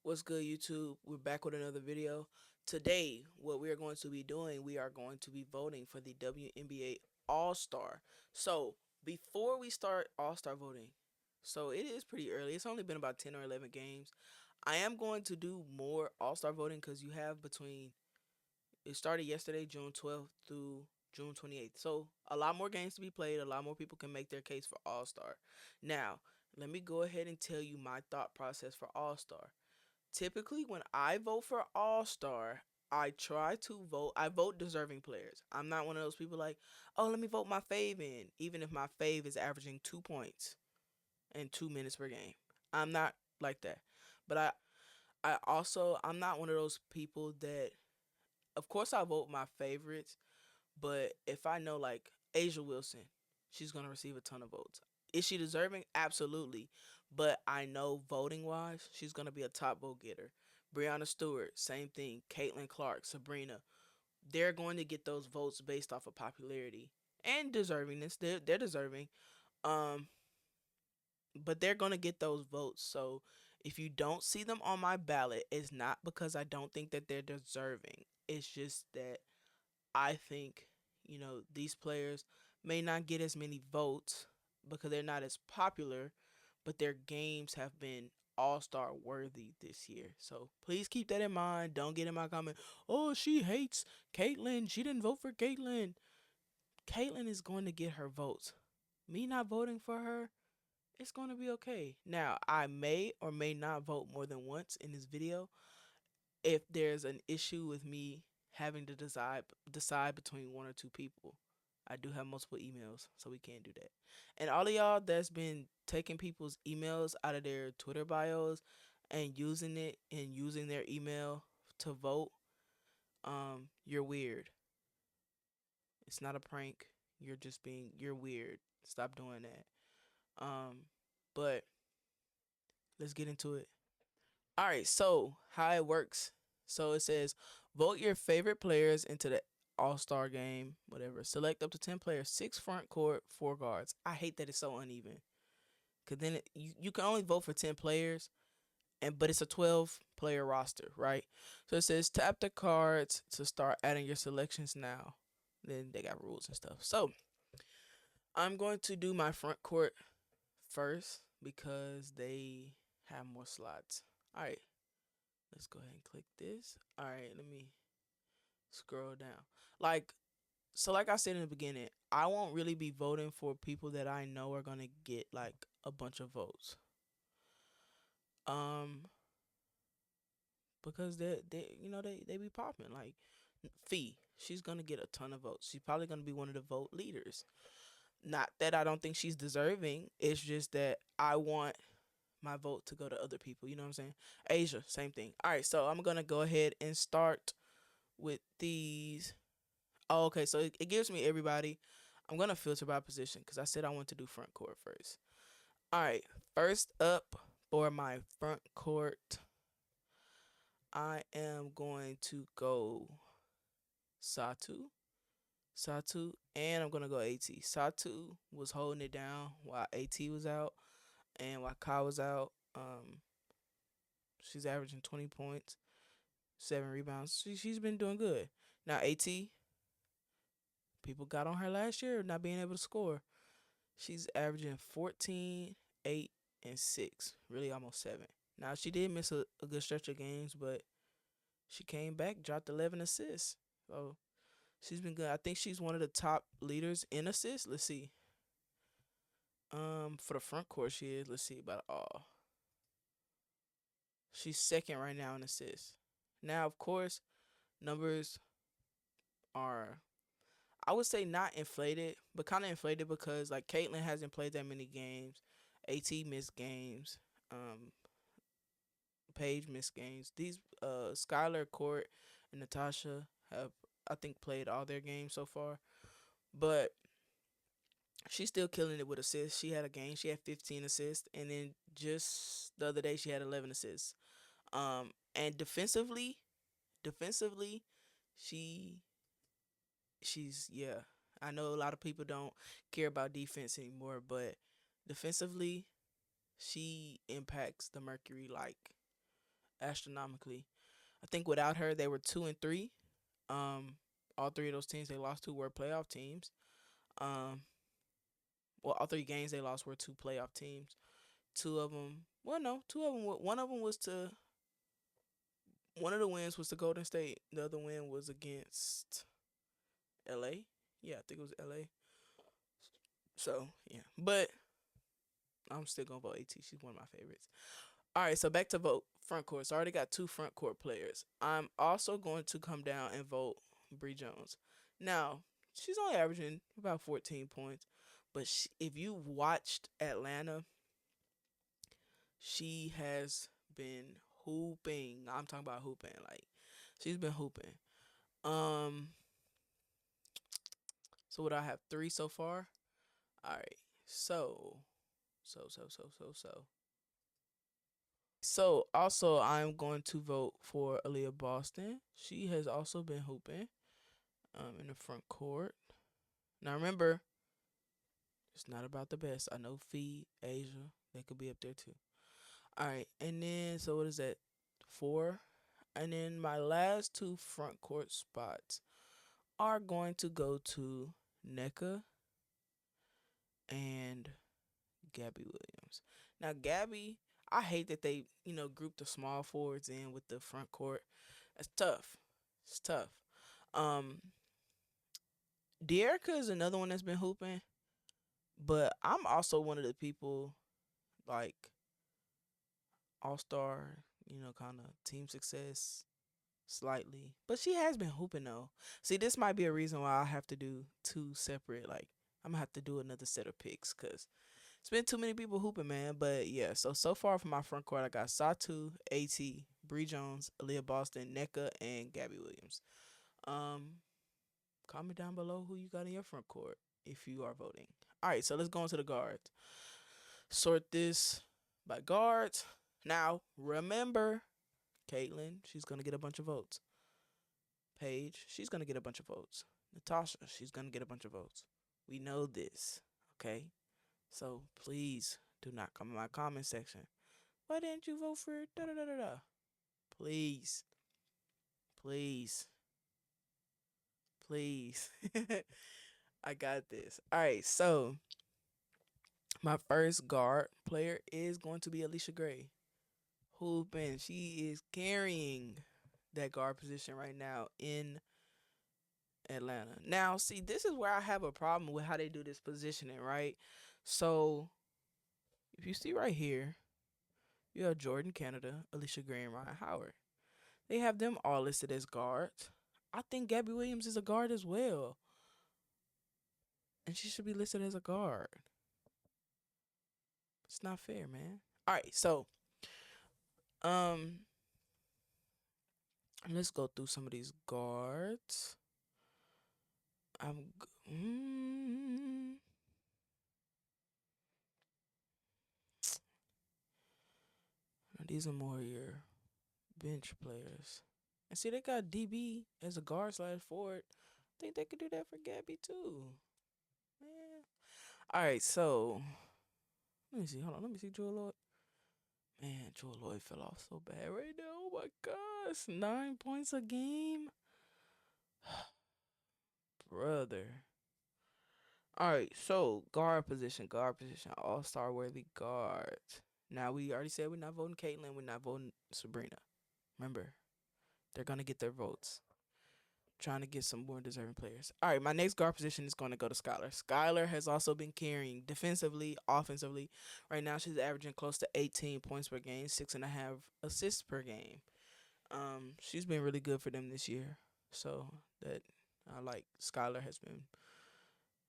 What's good, YouTube? We're back with another video. Today, what we are going to be doing, we are going to be voting for the WNBA All-Star. So, before we start All-Star voting, so it is pretty early. It's only been about 10 or 11 games. I am going to do more All-Star voting because you have it started yesterday, June 12th through June 28th. So, a lot more games to be played. A lot more people can make their case for All-Star. Now, let me go ahead and tell you my thought process for All-Star. Typically, when I vote for All Star, I vote deserving players. I'm not one of those people like, oh, let me vote my fave in, even if my fave is averaging 2 points and 2 minutes per game. I'm not like that. But I'm not one of those people that, of course, I vote my favorites, but if I know like Asia Wilson, she's gonna receive a ton of votes. Is she deserving? Absolutely. But I know voting wise, she's gonna be a top vote getter. Breonna Stewart, same thing. Caitlin Clark, Sabrina, they're going to get those votes based off of popularity and deservingness. They're deserving. Um, but they're gonna get those votes. So if you don't see them on my ballot, it's not because I don't think that they're deserving. It's just that I think, these players may not get as many votes because they're not as popular, but their games have been all-star worthy this year. So please keep that in mind. Don't get in my comment, oh, she hates Caitlyn. She didn't vote for Caitlyn. Caitlyn is going to get her votes. Me not voting for her, it's going to be okay. Now, I may or may not vote more than once in this video if there's an issue with me having to decide between one or two people. I do have multiple emails, so we can't do that. And all of y'all that's been taking people's emails out of their Twitter bios and using their email to vote, you're weird. It's not a prank. You're weird. Stop doing that. But let's get into it. All right, so how it works. So it says vote your favorite players into the All-Star game, whatever. Select up to 10 players, 6 front court, 4 guards. I hate that it's so uneven. Cuz then you can only vote for 10 players but it's a 12 player roster, right? So it says tap the cards to start adding your selections now. Then they got rules and stuff. So, I'm going to do my front court first because they have more slots. All right. Let's go ahead and click this. All right, let me scroll down. Like, like I said in the beginning, I won't really be voting for people that I know are gonna get like a bunch of votes. Um, because they be popping. Like Fee, she's gonna get a ton of votes. She's probably gonna be one of the vote leaders. Not that I don't think she's deserving. It's just that I want my vote to go to other people. You know what I'm saying? Asia, same thing. All right, so I'm gonna go ahead and start with these. Oh, okay, so it gives me everybody. I'm gonna filter by position because I said I want to do front court first. All right, first up for my front court, I am going to go Satu, and I'm gonna go At. Satu was holding it down while At was out, and while Kai was out. She's averaging 20 points, 7 rebounds. She's been doing good. Now At, people got on her last year not being able to score. She's averaging 14, 8, and 6. Really almost 7. Now, she did miss a good stretch of games, but she came back, dropped 11 assists. So, she's been good. I think she's one of the top leaders in assists. Let's see. For the front court, she is. Let's see about all. She's second right now in assists. Now, of course, numbers are, I would say, not inflated, but kind of inflated because like Caitlyn hasn't played that many games. At missed games. Paige missed games. These Skylar, Court, and Natasha have, I think, played all their games so far. But she's still killing it with assists. She had a game. She had 15 assists, and then just the other day she had 11 assists. And defensively, she she's yeah. I know a lot of people don't care about defense anymore, but defensively, she impacts the Mercury like astronomically. I think without her, they were 2-3. Um, all three of those teams they lost to were playoff teams. Um, well, all three games they lost were to playoff teams. Two of them, well, no, two of them. One of them was to one of the wins was to Golden State. The other win was against LA. Yeah, I think it was LA. So yeah, but I'm still gonna vote AT. She's one of my favorites. All right, so back to vote front court. So I already got two front court players. I'm also going to come down and vote Bree Jones. Now she's only averaging about 14 points, but if you watched Atlanta, she has been hooping. I'm talking about hooping. Like she's been hooping. Um, so what I have three so far. All right. So. So also I'm going to vote for Aaliyah Boston. She has also been hooping in the front court. Now remember, it's not about the best. I know Fee, Asia, they could be up there too. All right, and then so what is that? Four. And then my last two front court spots are going to go to NECA and Gabby Williams. Now Gabby, I hate that they group the small forwards in with the front court. It's tough. It's tough. Um, De'Erica is another one that's been hooping, but I'm also one of the people like all star, kind of team success slightly. But she has been hooping though. See, this might be a reason why I have to do two separate. Like I'm gonna have to do another set of picks because it's been too many people hooping, man. But yeah, so far from my front court, I got Satu, At, Bree Jones, Aaliyah Boston, NECA, and Gabby Williams. Um, Comment down below who you got in your front court if you are voting. All right, so let's go into the guards. Sort this by guards. Now, remember, Caitlin, she's going to get a bunch of votes. Paige, she's going to get a bunch of votes. Natasha, she's going to get a bunch of votes. We know this, okay? So please do not come in my comment section. Why didn't you vote for da da da da da? Please. Please. Please. I got this. All right, so my first guard player is going to be Alicia Gray. Hooping. She is carrying that guard position right now in Atlanta. Now, see, this is where I have a problem with how they do this positioning, right? So, if you see right here, you have Jordan Canada, Alicia Gray, and Ryan Howard. They have them all listed as guards. I think Gabby Williams is a guard as well. And she should be listed as a guard. It's not fair, man. All right, so um let's go through some of these guards. I'm these are more your bench players. And see, they got DB as a guard slash forward. I think they could do that for Gabby too. Man. All right, so let me see. Hold on. Let me see Joel Lloyd. Man, Joel Lloyd fell off so bad right now. Oh my gosh, 9 points a game, brother. All right, so guard position, all star worthy guard. Now we already said we're not voting Caitlyn, we're not voting Sabrina. Remember, they're gonna get their votes. Trying to get some more deserving players. All right, my next guard position is going to go to Skylar. Skylar has also been carrying defensively, offensively. Right now, she's averaging close to 18 points per game, 6.5 assists per game. She's been really good for them this year. So that I like Skylar has been.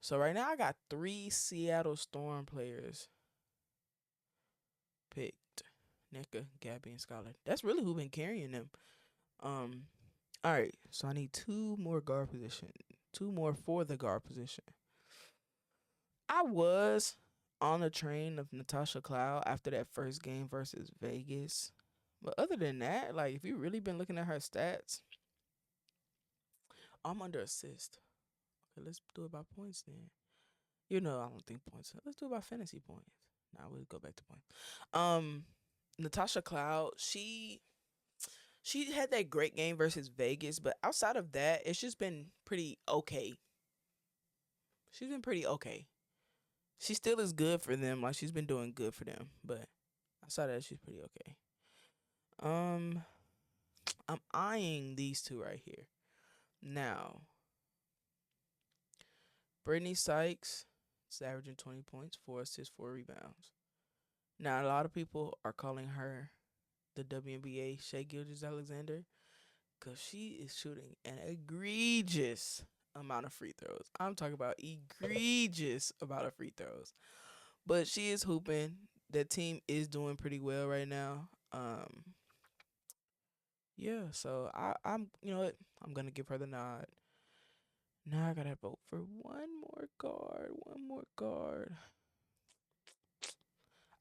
So right now, I got three Seattle Storm players picked: NECA, Gabby, and Skylar. That's really who been carrying them. Um, all right, so I need two more guard position, two more for the guard position. I was on the train of Natasha Cloud after that first game versus Vegas. But other than that, like if you really been looking at her stats, I'm under assist. Okay, let's do it by points then. I don't think points. Let's do it by fantasy points. Now we'll go back to points. Natasha Cloud, she She had that great game versus Vegas, but outside of that, it's just been pretty okay. She's been pretty okay. She still is good for them. Like she's been doing good for them, but outside of that, she's pretty okay. Um, I'm eyeing these two right here. Now, Brittany Sykes is averaging 20 points, 4 assists, 4 rebounds. Now, a lot of people are calling her the WNBA Shea Gilgeous-Alexander because she is shooting an egregious amount of free throws. I'm talking about egregious amount of free throws. But she is hooping. The team is doing pretty well right now. Yeah, so I'm you know what? I'm gonna give her the nod. Now I gotta vote for one more guard. One more guard.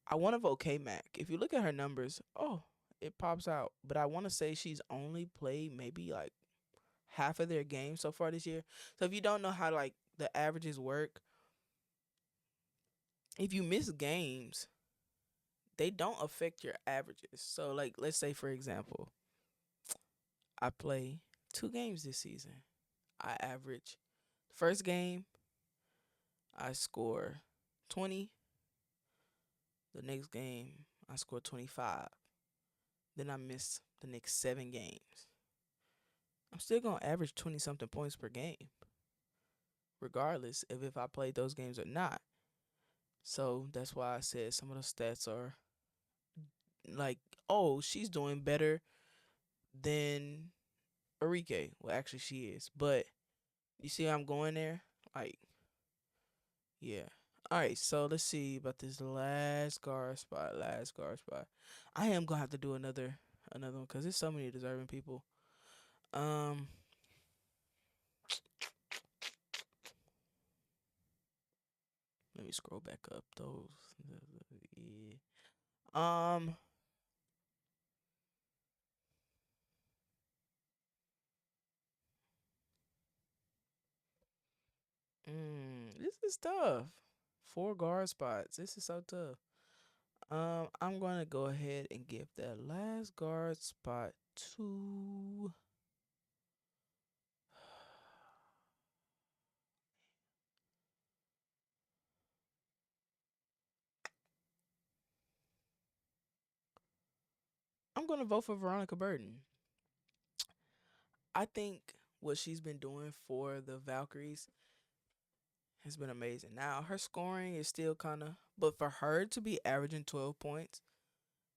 I want to vote K Mac. If you look at her numbers, oh, it pops out. But I want to say she's only played maybe like half of their games so far this year. So if you don't know how like the averages work, if you miss games, they don't affect your averages. So like let's say for example, I play 2 games this season. I average first game I score 20. The next game I score 25. Then I miss the next 7 games. I'm still gonna average 20 something points per game, regardless of if I played those games or not. So that's why I said some of the stats are like, oh, she's doing better than Enrique. Well, actually, she is. But you see how I'm going there? Like, yeah. All right, so let's see about this last guard spot. Last guard spot. I am gonna have to do another one because there's so many deserving people. Um, Let me scroll back up those. Yeah. Um, this is tough. 4 guard spots. This is so tough. I'm gonna go ahead and give that last guard spot to. I'm gonna vote for Veronica Burton. I think what she's been doing for the Valkyries has been amazing. Now her scoring is still kind of, but for her to be averaging 12 points,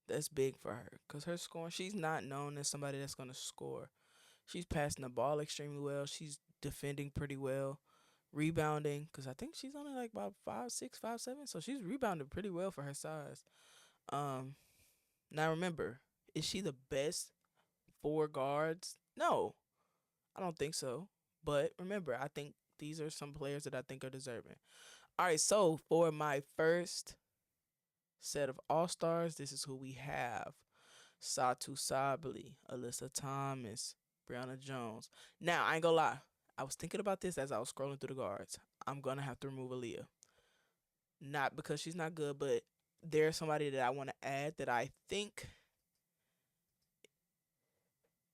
that's big for her because her scoring. She's not known as somebody that's gonna score. She's passing the ball extremely well. She's defending pretty well, rebounding because I think she's only like about 5'6", 5'7", so she's rebounding pretty well for her size. Um, Now remember, is she the best 4 guards? No, I don't think so. But remember, I think these are some players that I think are deserving. All right, so for my first set of All Stars, this is who we have: Satu Sabali, Alyssa Thomas, Brianna Jones. Now, I ain't gonna lie. I was thinking about this as I was scrolling through the guards. I'm gonna have to remove Aaliyah. Not because she's not good, but there's somebody that I want to add that I think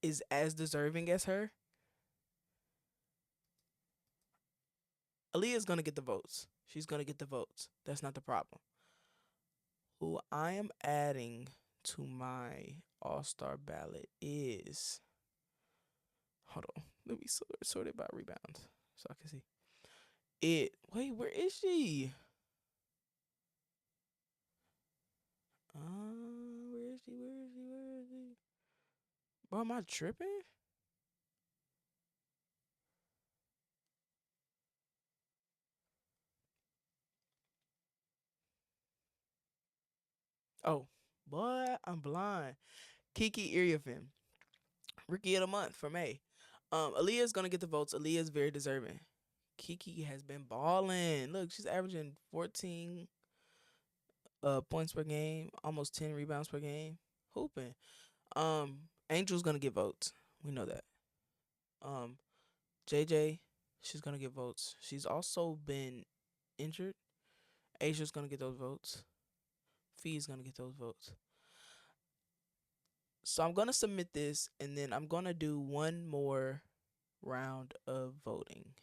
is as deserving as her. Aaliyah's gonna get the votes. She's gonna get the votes. That's not the problem. Who I am adding to my All Star ballot is, hold on. Let me sort it by rebounds so I can see. Wait, where is she? Where is she? Where is she? Where is she? Bro, am I tripping? Oh, boy, I'm blind. Kiki Iriafin, Rookie of the Month for May. Aaliyah's gonna get the votes. Aaliyah's very deserving. Kiki has been balling. Look, she's averaging 14 points per game, almost 10 rebounds per game. Hooping. Angel's gonna get votes. We know that. Um, JJ, she's gonna get votes. She's also been injured. Asia's gonna get those votes. Fee's gonna get those votes. So I'm gonna submit this, and then I'm gonna do one more round of voting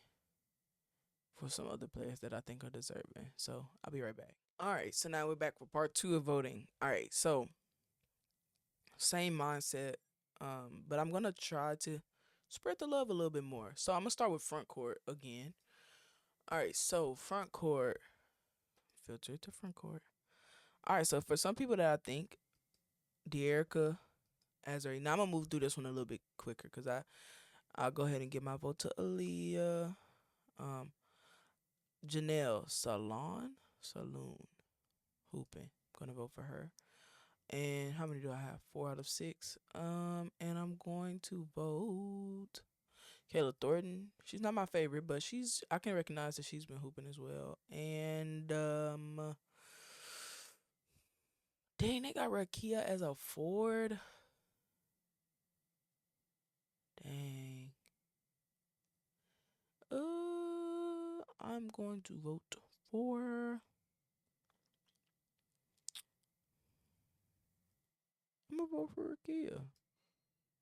for some other players that I think are deserving. So I'll be right back. All right, so now we're back for part two of voting. All right, so same mindset, but I'm gonna try to spread the love a little bit more. So I'm gonna start with front court again. All right, so front court, filter to front court. All right, so for some people that I think, De'Erica Azari. Now I'm gonna move through this one a little bit quicker because I'll go ahead and give my vote to Aaliyah. Um, Janelle Saloon Hooping. Gonna vote for her. And how many do I have? 4 out of 6. And I'm going to vote Kayla Thornton. She's not my favorite, but I can recognize that she's been hooping as well. And dang, they got Rakia as a Ford. Dang. I'm going to vote for. I'm gonna vote for Rakia.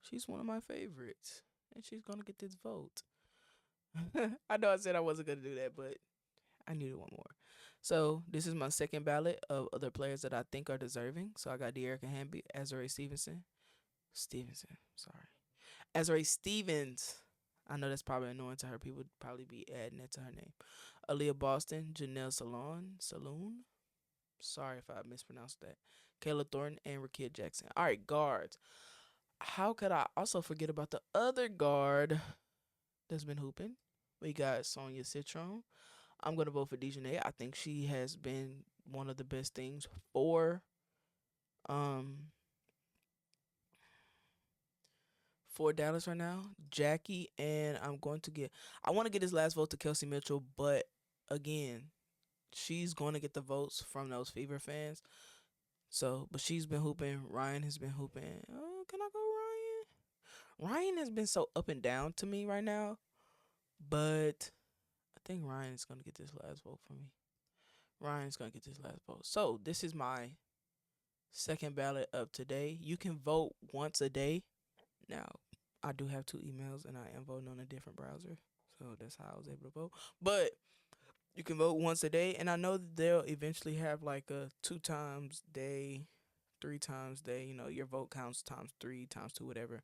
She's one of my favorites, and she's gonna get this vote. I know I said I wasn't gonna do that, but I needed one more. So this is my second ballot of other players that I think are deserving. So I got De'Erica Hamby, Azare sorry, Azare Stevens. I know that's probably annoying to her. People would probably be adding that to her name. Aaliyah Boston, Janelle Saloon. Sorry if I mispronounced that. Kayla Thornton and Rakia Jackson. All right, guards. How could I also forget about the other guard that's been hooping? We got Sonia Citron. I'm gonna vote for Dejanay. I think she has been one of the best things um for Dallas right now. Jackie, and I want to get his last vote to Kelsey Mitchell, but again, she's going to get the votes from those Fever fans. So, but she's been hooping. Ryan has been hooping. Oh, can I go Ryan? Ryan has been so up and down to me right now, but I think Ryan is gonna get this last vote for me. Ryan's gonna get this last vote. So this is my second ballot of today. You can vote once a day. Now, I do have 2 emails, and I am voting on a different browser, so that's how I was able to vote. But you can vote once a day, and I know that they'll eventually have like a 2 times day, 3 times day. Your vote counts times 3, times 2, whatever.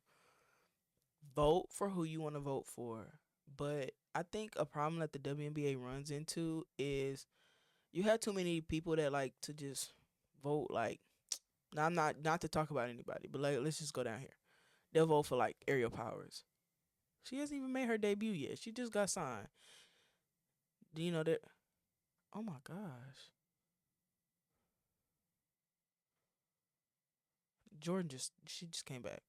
Vote for who you want to vote for. But I think a problem that the WNBA runs into is you have too many people that like to just vote like. Now I'm not to talk about anybody, but like let's just go down here. They'll vote for like Ariel Powers. She hasn't even made her debut yet. She just got signed. Do you know that? Oh my gosh, she just came back.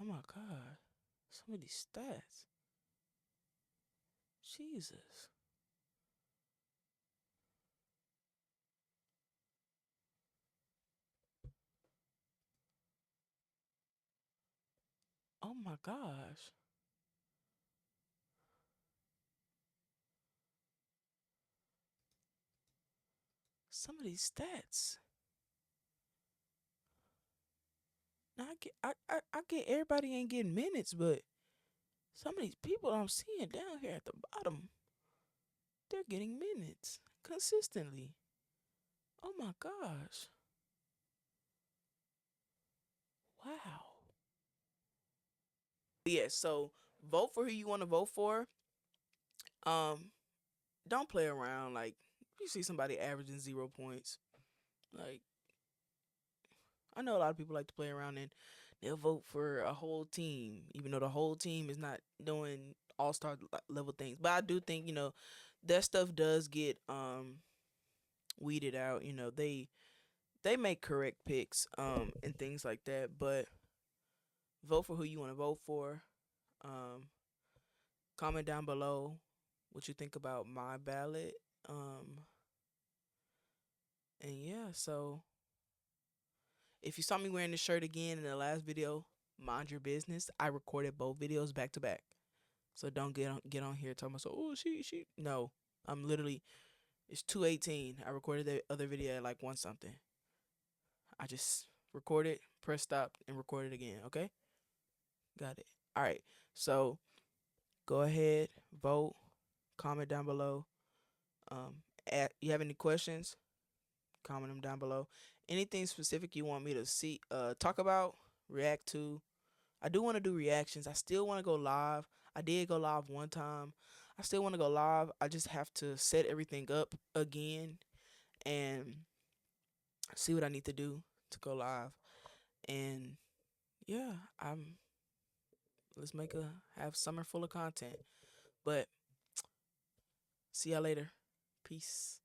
Oh my god, some of these stats. Jesus. Oh my gosh. Some of these stats. Now I get everybody ain't getting minutes, but some of these people I'm seeing down here at the bottom, they're getting minutes consistently. Oh my gosh. Wow. Yeah, so vote for who you want to vote for. Um, don't play around. Like you see somebody averaging 0 points. Like I know a lot of people like to play around and they'll vote for a whole team, even though the whole team is not doing all-star level things. But I do think that stuff does get weeded out. They make correct picks and things like that. But vote for who you want to vote for. Um, comment down below what you think about my ballot. Um, and yeah, so if you saw me wearing this shirt again in the last video, mind your business. I recorded both videos back to back. So don't get on here talking about so she no. I'm literally it's 2:18. I recorded the other video at like 1 something. I just recorded, press stop and record it again. Okay, got it. All right. So go ahead, vote, comment down below. Um, you have any questions? Comment them down below. Anything specific you want me to see, talk about, react to? I do want to do reactions. I still want to go live. I did go live one time. I still want to go live. I just have to set everything up again and see what I need to do to go live. And yeah, I'm let's make a have summer full of content. But see y'all later. Peace.